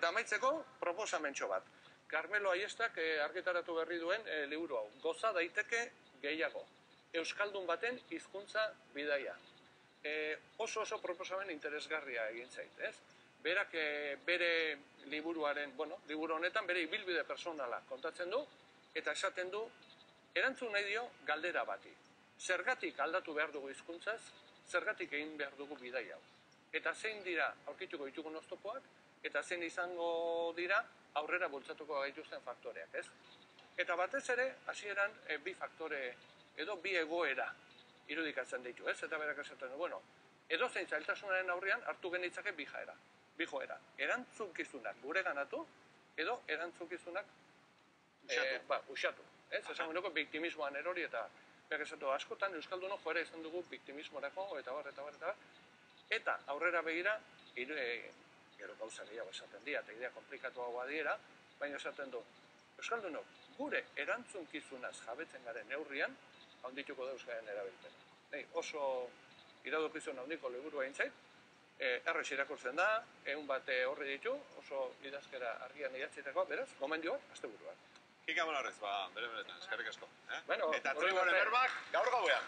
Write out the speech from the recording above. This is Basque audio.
Eta amaitzeko proposamentxo bat. Carmelo Aiestak argitaratu berri duen liburu hau. Goza daiteke gehiago. Euskaldun baten hizkuntza bidaia. Oso proposamen interesgarria egin zait, ez? Berak bere liburuaren, liburu honetan bere ibilbide personala kontatzen du, eta esaten du, erantzun nahi dio galdera bati. Zergatik aldatu behar dugu hizkuntzaz, zergatik egin behar dugu bidaia hau. Eta zein dira aurkituko ditugun oztopoak, eta zein izango dira aurrera bultzatuko gaituzten faktoreak, ez? Eta batez ere, hasieran bi faktore edo bi egoera irudikatzen ditu, ez? Eta berak esaten du, edozein zailtasunaren aurrean hartu genitzake bi joera. Erantzunkizunak gure ganatu, edo erantzunkizunak usatu. Ez? Esan gueneko biktimismoan erori eta berak esatu askotan Euskaldunok joera izan dugu biktimismorako eta bar. Eta aurrera begira, gero gauza gehiago esaten dira, eta idea komplikatuagoa dira, baina esaten du, Euskaldunok gure erantzunkizunaz jabetzen garen neurrian, handituko da Euskaren erabilpena. Oso iradokizun handiko liburua egin zait, errez irakurtzen da, egun bat horri ditu, oso idazkera argian idatzitako, beraz, gomendioak, asteburuan. Kika Mollarrez, beretan, eskerrik asko. Bueno, eta Triboren berbak, gaur gauean.